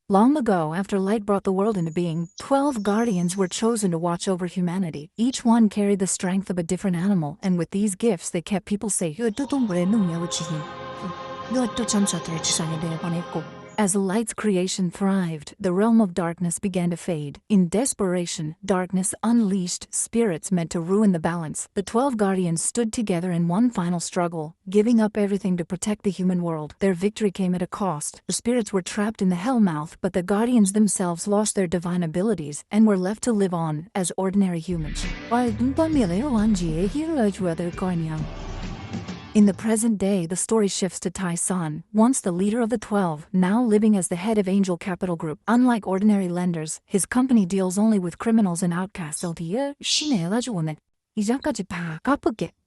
Long ago, after light brought the world into being, 12 guardians were chosen to watch over humanity. Each one carried the strength of a different animal, and with these gifts they kept people safe. As the light's creation thrived, the realm of darkness began to fade. In desperation, darkness unleashed spirits meant to ruin the balance. The 12 guardians stood together in one final struggle, giving up everything to protect the human world. Their victory came at a cost. The spirits were trapped in the hellmouth, but the guardians themselves lost their divine abilities and were left to live on as ordinary humans. In the present day, the story shifts to Tai San, once the leader of the 12, now living as the head of Angel Capital Group. Unlike ordinary lenders, his company deals only with criminals and outcasts.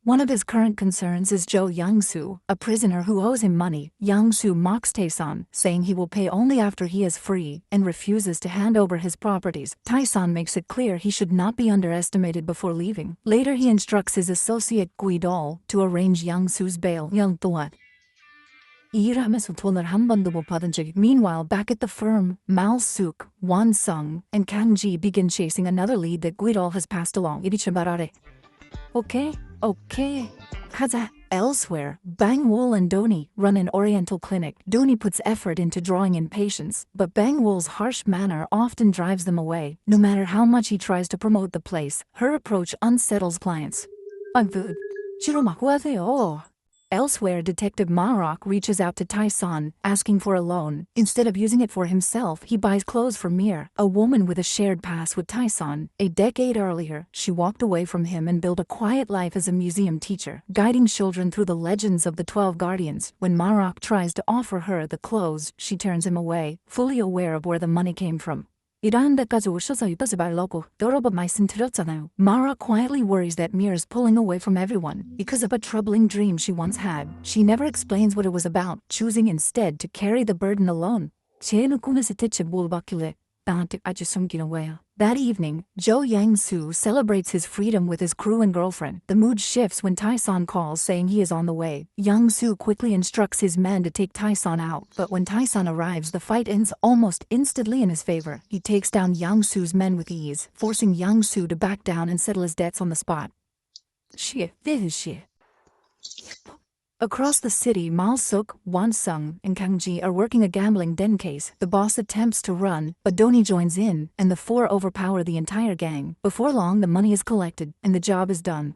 One of his current concerns is Zhou Yangsu, a prisoner who owes him money. Yangsu mocks Tai-san, saying he will pay only after he is free, and refuses to hand over his properties. Tai-san makes it clear he should not be underestimated before leaving. Later he instructs his associate Guidol to arrange Yangsu's bail. 일하면서 돈을 한 번도 못 받은 적이. Meanwhile, back at the firm, Mao Suk, Wan Sung, and Kang Ji begin chasing another lead that Guidol has passed along. 이리 출발하래. Okay. 가자. Elsewhere, Bang Wool and Doni run an oriental clinic. Doni puts effort into drawing in patients, but Bang Wool's harsh manner often drives them away. No matter how much he tries to promote the place, her approach unsettles clients. 치료 맞고 하세요. Elsewhere, Detective Marok reaches out to Tai-san, asking for a loan. Instead of using it for himself, he buys clothes for Mir, a woman with a shared past with Tai-san. A decade earlier, she walked away from him and built a quiet life as a museum teacher, guiding children through the legends of the 12 guardians. When Marok tries to offer her the clothes, she turns him away, fully aware of where the money came from. 이러한 데까지 오셔서 이러지 말라고 여러 번 말씀드렸잖아요. Mara quietly worries that Mir is pulling away from everyone because of a troubling dream she once had. She never explains what it was about, choosing instead to carry the burden alone. 쟤는 꿈에서 대체 뭘 봤길래 나한테 아주 숨기는 거야. That evening, Zhou Yangsu celebrates his freedom with his crew and girlfriend. The mood shifts when Tai-san calls saying he is on the way. Yangsu quickly instructs his men to take Tai-san out, but when Tai-san arrives, the fight ends almost instantly in his favor. He takes down Yangsu's men with ease, forcing Yangsu to back down and settle his debts on the spot. Shit. Across the city, Mao Suk, Wan Sung, and Kang Ji are working a gambling den case. The boss attempts to run, but Doni joins in, and the four overpower the entire gang. Before long, the money is collected, and the job is done.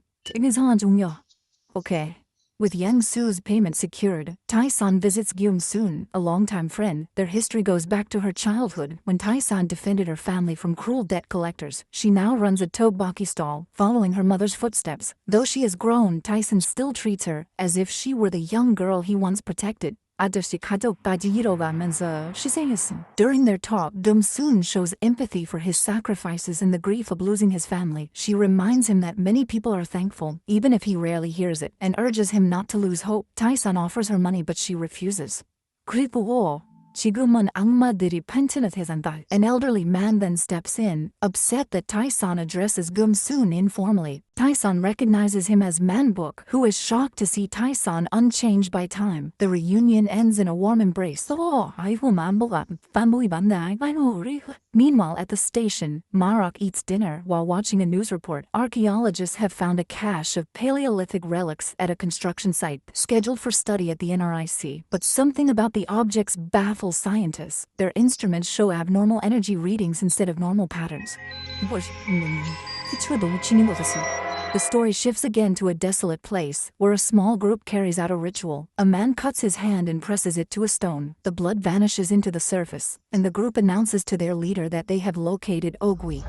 Okay. With Yangsu's payment secured, Tai-san visits Gyum-soon, a longtime friend. Their history goes back to her childhood, when Tai-san defended her family from cruel debt collectors. She now runs a tteokbokki stall, following her mother's footsteps. Though she has grown, Tai-san still treats her as if she were the young girl he once protected. 아저씨 가족까지 잃어가면서 희생했음. During their talk, Gyum-soon shows empathy for his sacrifices and the grief of losing his family. She reminds him that many people are thankful, even if he rarely hears it, and urges him not to lose hope. Tai-san offers her money, but she refuses. 그리고 지금은 악마들이 펜트는 세상다. An elderly man then steps in, upset that Tai-san addresses Gyum-soon informally. Tai-san recognizes him as Man-buk, who is shocked to see Tai-san unchanged by time. The reunion ends in a warm embrace. Meanwhile, at the station, Marok eats dinner while watching a news report. Archaeologists have found a cache of Paleolithic relics at a construction site, scheduled for study at the NRIC. But something about the objects baffles scientists. Their instruments show abnormal energy readings instead of normal patterns. The story shifts again to a desolate place, where a small group carries out a ritual. A man cuts his hand and presses it to a stone. The blood vanishes into the surface, and the group announces to their leader that they have located Ogui.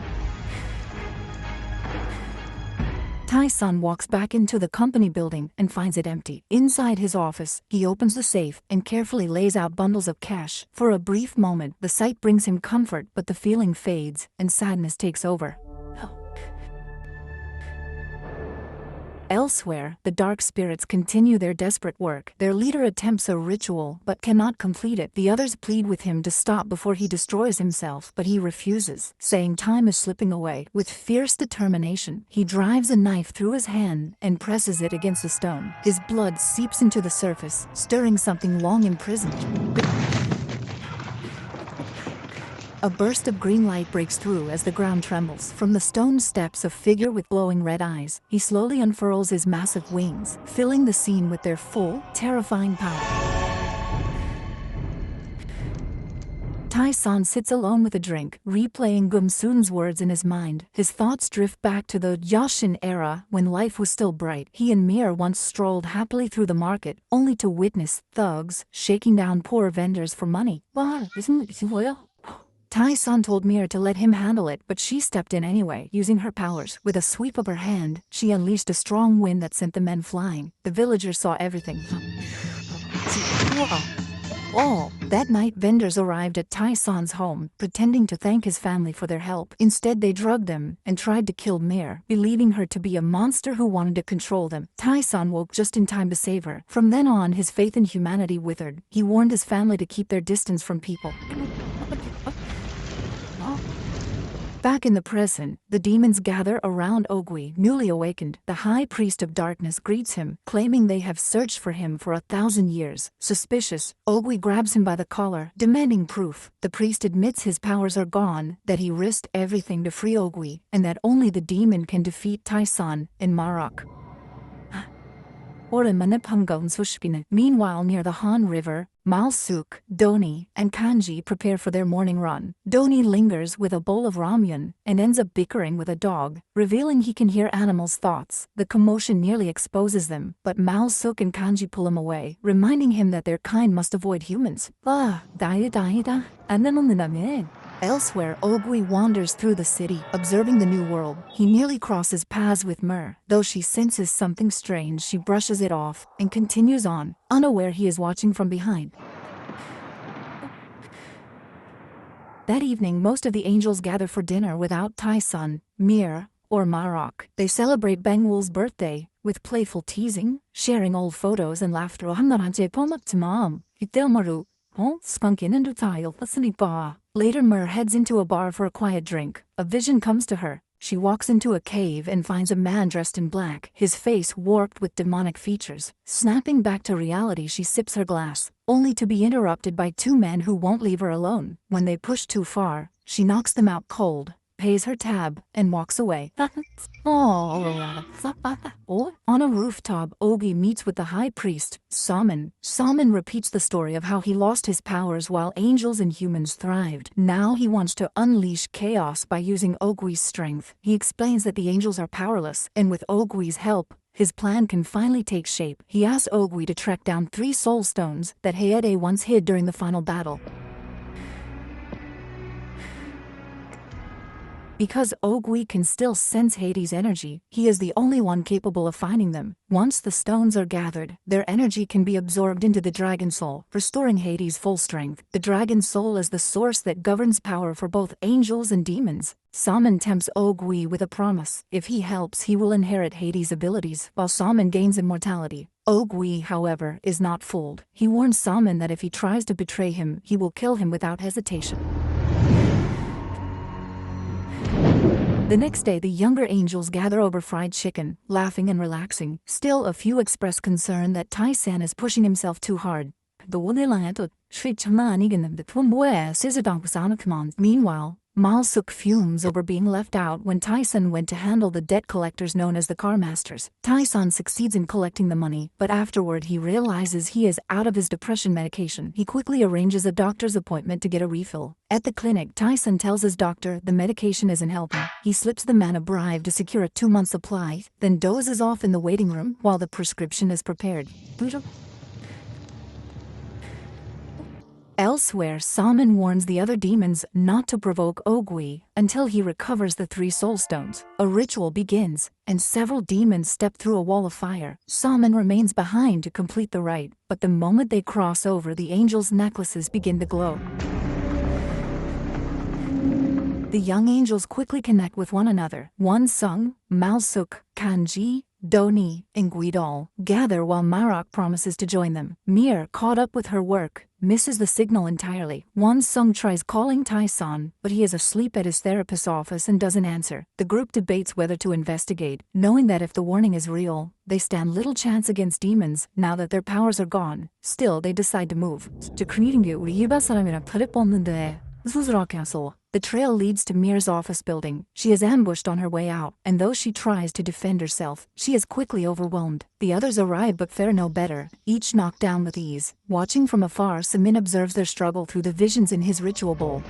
Tai-san walks back into the company building and finds it empty. Inside his office, he opens the safe and carefully lays out bundles of cash. For a brief moment, the sight brings him comfort, but the feeling fades, and sadness takes over. Elsewhere, the dark spirits continue their desperate work. Their leader attempts a ritual, but cannot complete it. The others plead with him to stop before he destroys himself, but he refuses, saying time is slipping away. With fierce determination, he drives a knife through his hand and presses it against a stone. His blood seeps into the surface, stirring something long imprisoned. A burst of green light breaks through as the ground trembles. From the stone steps, a figure with glowing red eyes. He slowly unfurls his massive wings, filling the scene with their full, terrifying power. Tai-san sits alone with a drink, replaying Gumsun's words in his mind. His thoughts drift back to the Yoshin era when life was still bright. He and Mir once strolled happily through the market, only to witness thugs shaking down poor vendors for money. Tai-san told Mir to let him handle it, but she stepped in anyway, using her powers. With a sweep of her hand, she unleashed a strong wind that sent the men flying. The villagers saw everything. That night, vendors arrived at Tai-san's home, pretending to thank his family for their help. Instead, they drugged them and tried to kill Mir, believing her to be a monster who wanted to control them. Tai-san woke just in time to save her. From then on, his faith in humanity withered. He warned his family to keep their distance from people. Back in the present, the demons gather around Ogui, newly awakened. The High Priest of Darkness greets him, claiming they have searched for him for 1,000 years. Suspicious, Ogui grabs him by the collar, demanding proof. The priest admits his powers are gone, that he risked everything to free Ogui, and that only the demon can defeat Tai-san and Marok. Meanwhile, near the Han River, Malsuk, Doni, and Kanji prepare for their morning run. Doni lingers with a bowl of ramyun and ends up bickering with a dog, revealing he can hear animals' thoughts. The commotion nearly exposes them, but Malsuk and Kanji pull him away, reminding him that their kind must avoid humans. Elsewhere, Ogui wanders through the city, observing the new world. He nearly crosses paths with Mir. Though she senses something strange, she brushes it off and continues on, unaware he is watching from behind. That evening, most of the angels gather for dinner without Tai-san, Mir, or Marok. They celebrate Bangwul's birthday with playful teasing, sharing old photos and laughter. Later, Mir heads into a bar for a quiet drink. A vision comes to her. She walks into a cave and finds a man dressed in black, his face warped with demonic features. Snapping back to reality, she sips her glass, only to be interrupted by two men who won't leave her alone. When they push too far, she knocks them out cold, pays her tab, and walks away. On a rooftop, Ogi meets with the High Priest, Saman. Saman repeats the story of how he lost his powers while angels and humans thrived. Now he wants to unleash chaos by using Ogui's strength. He explains that the angels are powerless, and with Ogui's help, his plan can finally take shape. He asks Ogui to track down 3 soul stones that Hayede once hid during the final battle. Because Ogui can still sense Hades' energy, he is the only one capable of finding them. Once the stones are gathered, their energy can be absorbed into the Dragon Soul, restoring Hades' full strength. The Dragon Soul is the source that governs power for both angels and demons. Saman tempts Ogui with a promise. If he helps, he will inherit Hades' abilities, while Saman gains immortality. Ogui, however, is not fooled. He warns Saman that if he tries to betray him, he will kill him without hesitation. The next day, the younger angels gather over fried chicken, laughing and relaxing. Still, a few express concern that Tai-san is pushing himself too hard. Meanwhile, Malsuk fumes over being left out when Tai-san went to handle the debt collectors known as the car masters. Tai-san succeeds in collecting the money, but afterward he realizes he is out of his depression medication. He quickly arranges a doctor's appointment to get a refill. At the clinic, Tai-san tells his doctor the medication isn't helping. He slips the man a bribe to secure a 2-month supply, then dozes off in the waiting room while the prescription is prepared. Elsewhere, Saman warns the other demons not to provoke Ogui until he recovers the 3 soul stones. A ritual begins, and several demons step through a wall of fire. Saman remains behind to complete the rite, but the moment they cross over, the angels' necklaces begin to glow. The young angels quickly connect with one another. Sung, Malsuk, Kanji, Doni, and Guidol gather while Marok promises to join them. Mir, caught up with her work, misses the signal entirely. Sung tries calling Tai-san, but he is asleep at his therapist's office and doesn't answer. The group debates whether to investigate, knowing that if the warning is real, they stand little chance against demons now that their powers are gone. Still, they decide to move. Zuzra Castle. The trail leads to Mir's office building. She is ambushed on her way out, and though she tries to defend herself, she is quickly overwhelmed. The others arrive but fare no better, each knocked down with ease. Watching from afar, Samin observes their struggle through the visions in his ritual bowl.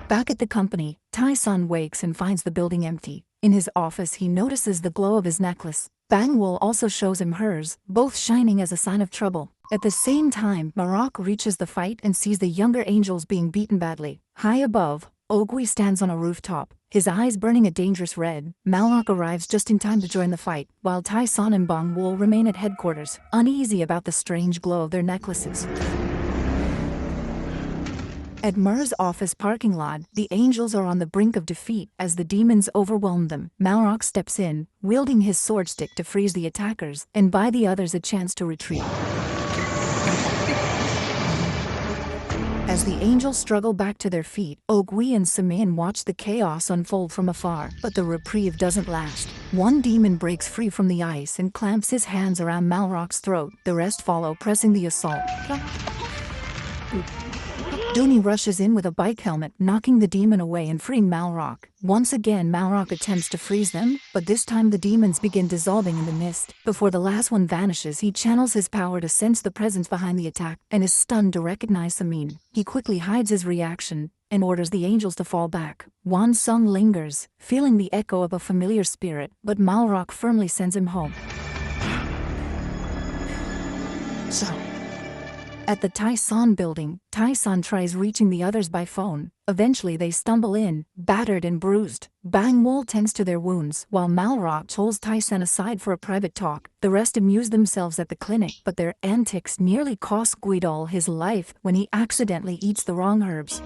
Back at the company, Tai-san wakes and finds the building empty. In his office he notices the glow of his necklace. Bangwol also shows him hers, both shining as a sign of trouble. At the same time, Marok reaches the fight and sees the younger angels being beaten badly. High above, Ogui stands on a rooftop, his eyes burning a dangerous red. Malrock arrives just in time to join the fight, while Tai-san and Bangwol remain at headquarters, uneasy about the strange glow of their necklaces. At Mir's office parking lot, the angels are on the brink of defeat as the demons overwhelm them. Malrock steps in, wielding his sword stick to freeze the attackers and buy the others a chance to retreat. As the angels struggle back to their feet, Ogui and Samin watch the chaos unfold from afar, but the reprieve doesn't last. One demon breaks free from the ice and clamps his hands around Malrock's throat. The rest follow, pressing the assault. Dooney rushes in with a bike helmet, knocking the demon away and freeing Malrock. Once again, Malrock attempts to freeze them, but this time the demons begin dissolving in the mist. Before the last one vanishes, he channels his power to sense the presence behind the attack and is stunned to recognize Samin. He quickly hides his reaction and orders the angels to fall back. Wan Sung lingers, feeling the echo of a familiar spirit, but Malrock firmly sends him home. At the Tai-san building, Tai-san tries reaching the others by phone. Eventually they stumble in, battered and bruised. Bangwol tends to their wounds, while Malrock pulls Tai-san aside for a private talk. The rest amuse themselves at the clinic, but their antics nearly cost Guidol his life when he accidentally eats the wrong herbs.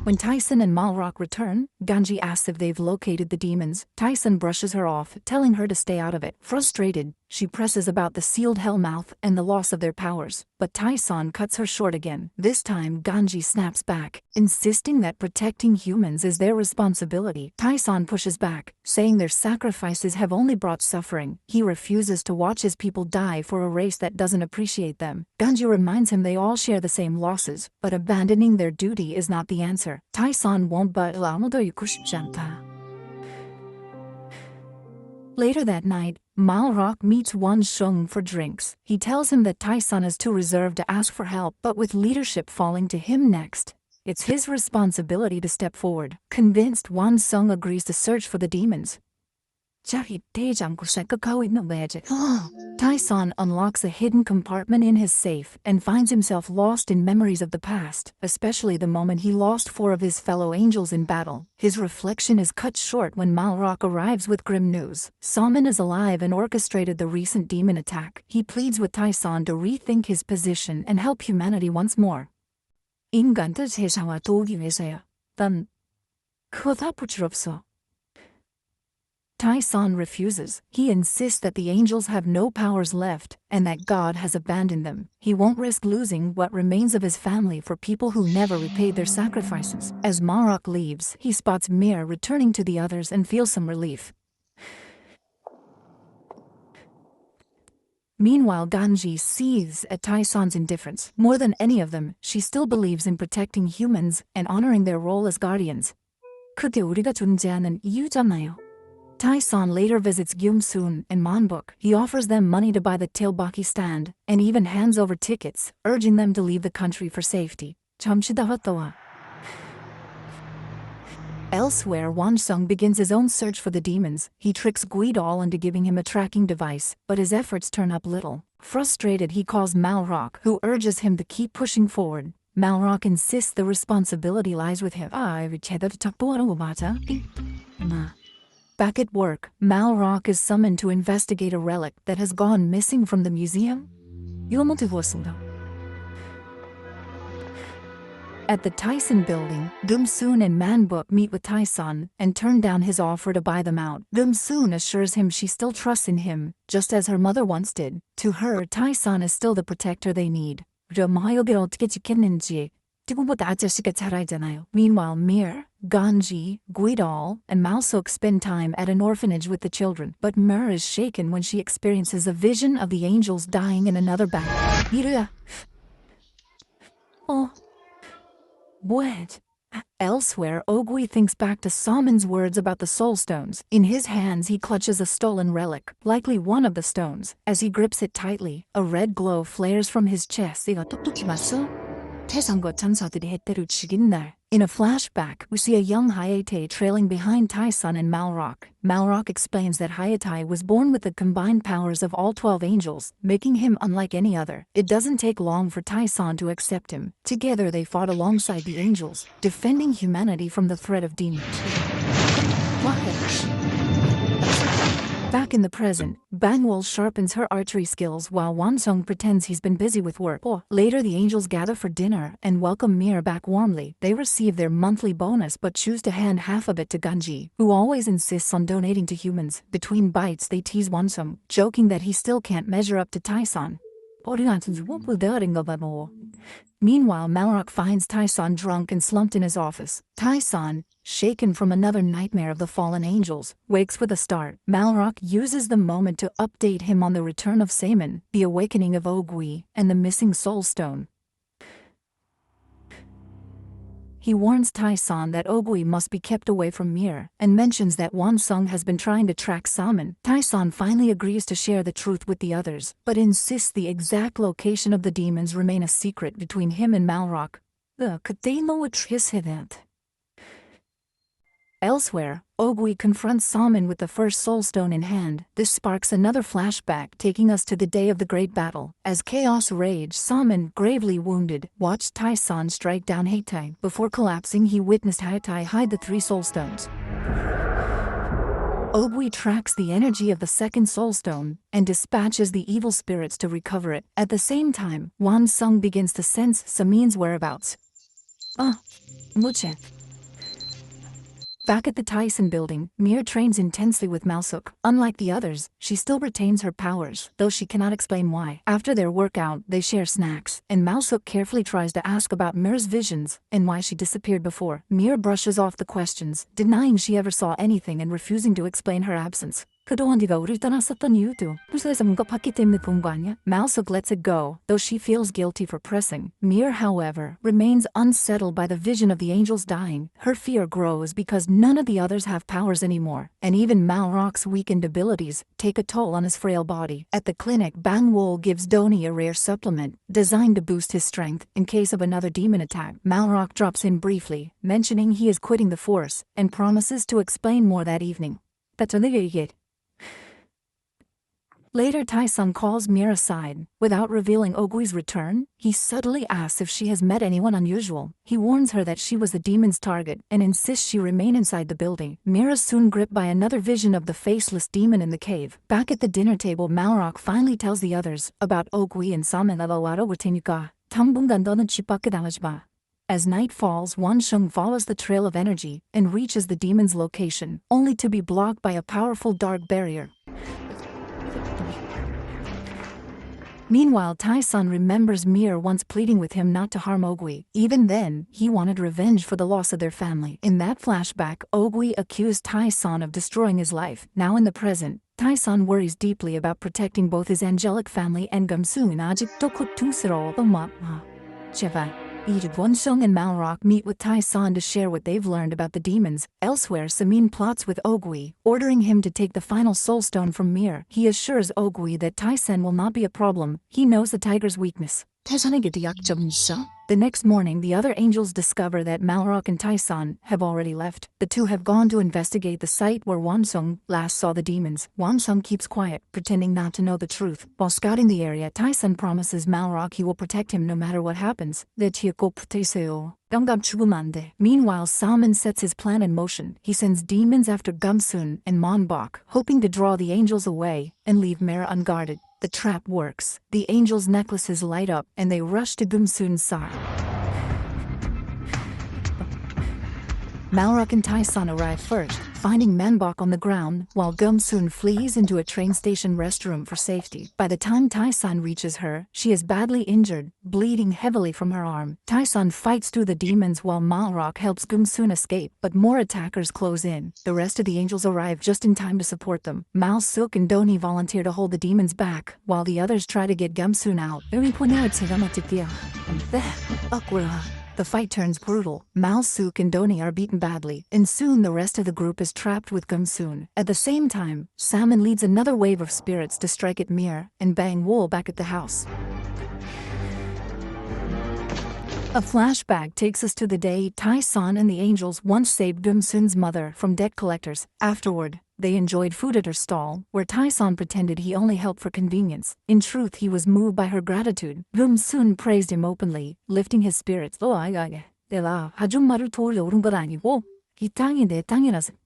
When Tai-san and Malrock return, Ganji asks if they've located the demons. Tai-san brushes her off, telling her to stay out of it. Frustrated, she presses about the sealed hellmouth and the loss of their powers. But Tai-san cuts her short again. This time, Ganji snaps back, insisting that protecting humans is their responsibility. Tai-san pushes back, saying their sacrifices have only brought suffering. He refuses to watch his people die for a race that doesn't appreciate them. Ganji reminds him they all share the same losses, but abandoning their duty is not the answer. Tai-san won't but Later that night, Malrock meets Wan Sheng for drinks. He tells him that Tai-san is too reserved to ask for help, but with leadership falling to him next, it's his responsibility to step forward. Convinced, Wan Sheng agrees to search for the demons. Tai-san unlocks a hidden compartment in his safe and finds himself lost in memories of the past, especially the moment he lost 4 of his fellow angels in battle. His reflection is cut short when Malrock arrives with grim news. Samin is alive and orchestrated the recent demon attack. He pleads with Tai-san to rethink his position and help humanity once more. 인간들 세상과 도우기 위해서야. 난 그거다 부질없어. Tai-san refuses. He insists that the angels have no powers left and that God has abandoned them. He won't risk losing what remains of his family for people who never repaid their sacrifices. As Malrock leaves, he spots Mir returning to the others and feels some relief. Meanwhile, Ganji seethes at Tai-san's indifference. More than any of them, she still believes in protecting humans and honoring their role as guardians. 그게 우리가 존재하는 이유잖아요. Tai-san later visits Gyum-soon and Monbuk. He offers them money to buy the Tailbaki stand, and even hands over tickets, urging them to leave the country for safety. Elsewhere, Wan Sheng begins his own search for the demons. He tricks Guidol into giving him a tracking device, but his efforts turn up little. Frustrated, he calls Malrock, who urges him to keep pushing forward. Malrock insists the responsibility lies with him. Back at work, Malrock is summoned to investigate a relic that has gone missing from the museum. At the Tyson building, Gum-soon and Manbuk meet with Tai-san and turn down his offer to buy them out. Gum-soon assures him she still trusts in him, just as her mother once did. To her, Tai-san is still the protector they need. 누구보다 아저씨가 잘 알잖아요. Meanwhile, Mir, Ganji, Guidol, and Malsok spend time at an orphanage with the children. But Mir is shaken when she experiences a vision of the angels dying in another battle. 이르야. What? Elsewhere, Ogui thinks back to Saman's words about the soul stones. In his hands, he clutches a stolen relic, likely one of the stones. As he grips it tightly, a red glow flares from his chest. 이거 똑똑히 봤어? 태산과 천사들이 해태를 죽인 날. In a flashback, we see a young Hayate trailing behind Tai-san and Malrock. Malrock explains that Hayate was born with the combined powers of all 12 angels, making him unlike any other. It doesn't take long for Tai-san to accept him. Together they fought alongside the angels, defending humanity from the threat of demons. Back in the present, Bangwol sharpens her archery skills while Wansung pretends he's been busy with work. Later, the angels gather for dinner and welcome Mir back warmly. They receive their monthly bonus but choose to hand half of it to Ganji, who always insists on donating to humans. Between bites, they tease Wansung, joking that he still can't measure up to Tai-san. Meanwhile, Malrock finds Tai-san drunk and slumped in his office. Tai-san, shaken from another nightmare of the fallen angels, wakes with a start. Malrock uses the moment to update him on the return of Saman, the awakening of Ogui, and the missing soul stone. He warns Tai-san that Ogui must be kept away from Mir, and mentions that Wansung has been trying to track Saman. Tai-san finally agrees to share the truth with the others, but insists the exact location of the demons remain a secret between him and Malrock. Elsewhere, Ogui confronts Saman with the first soul stone in hand. This sparks another flashback, taking us to the day of the great battle. As chaos raged, Saman, gravely wounded, watched Tai-san strike down Hayatai. Before collapsing, he witnessed Hayatai hide the 3 soul stones. Ogui tracks the energy of the second soul stone and dispatches the evil spirits to recover it. At the same time, Wansung begins to sense Samin's whereabouts. Back at the Tyson building, Mir trains intensely with Malsuk. Unlike the others, she still retains her powers, though she cannot explain why. After their workout, they share snacks, and Malsuk carefully tries to ask about Mir's visions and why she disappeared before. Mir brushes off the questions, denying she ever saw anything and refusing to explain her absence. 그동안 네가 우릴 떠났었던 이유도 부서에서 뭔가 봤기 때문에 본 거 아니야? Malsuk lets it go, though she feels guilty for pressing. Mir, however, remains unsettled by the vision of the angels dying. Her fear grows because none of the others have powers anymore, and even Malrock's weakened abilities take a toll on his frail body. At the clinic, Bangwol gives Doni a rare supplement, designed to boost his strength in case of another demon attack. Malrock drops in briefly, mentioning he is quitting the force, and promises to explain more that evening. That's all they get. Later, Tai-san calls Mir aside. Without revealing Ogui's return, he subtly asks if she has met anyone unusual. He warns her that she was the demon's target and insists she remain inside the building. Mir is soon gripped by another vision of the faceless demon in the cave. Back at the dinner table, Malrock finally tells the others about Ogui and Saman. 당분간 너는 집 밖에 나가지 마. As night falls, Wansung follows the trail of energy and reaches the demon's location, only to be blocked by a powerful dark barrier. Meanwhile, Tai-san remembers Mir once pleading with him not to harm Ogui. Even then, he wanted revenge for the loss of their family. In that flashback, Ogui accused Tai-san of destroying his life. Now in the present, Tai-san worries deeply about protecting both his angelic family and Gamsun. 아직도 고통스러워. 제발. Wansung and Malrock meet with Tai-san to share what they've learned about the demons. Elsewhere, Samin plots with Ogui, ordering him to take the final soul stone from Mir. He assures Ogui that Tai-san will not be a problem. He knows the tiger's weakness. The next morning, the other angels discover that Malrock and Tai-san have already left. The two have gone to investigate the site where Wansung last saw the demons. Wansung keeps quiet, pretending not to know the truth. While scouting the area, Tai-san promises Malrock he will protect him no matter what happens. Meanwhile, Saman sets his plan in motion. He sends demons after Gamsun and Monbok, hoping to draw the angels away and leave Mir unguarded. The trap works. The angels' necklaces light up, and they rush to Gamsun's side. Malrock and Tai-san arrive first, finding Manbok on the ground while Gumsun flees into a train station restroom for safety. By the time Taisan reaches her, she is badly injured, bleeding heavily from her arm. Taisan fights through the demons while Malrock helps Gumsun escape, but more attackers close in. The rest of the angels arrive just in time to support them. Malsuk and Doni volunteer to hold the demons back, while the others try to get Gumsun out. The fight turns brutal. Malsuk and Doni are beaten badly, and soon the rest of the group is trapped with Gumsun. At the same time, Salmon leads another wave of spirits to strike at Mir and bang Wool back at the house. A flashback takes us to the day Tai-san and the angels once saved Gumsun's mother from debt collectors. Afterward, they enjoyed food at her stall, where Tai-san pretended he only helped for convenience. In truth, he was moved by her gratitude. Gumsun praised him openly, lifting his spirits. The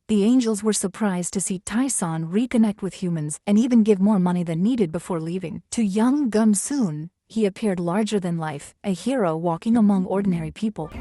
angels were surprised to see Tai-san reconnect with humans and even give more money than needed before leaving. To young Gumsun, he appeared larger than life, a hero walking among ordinary people.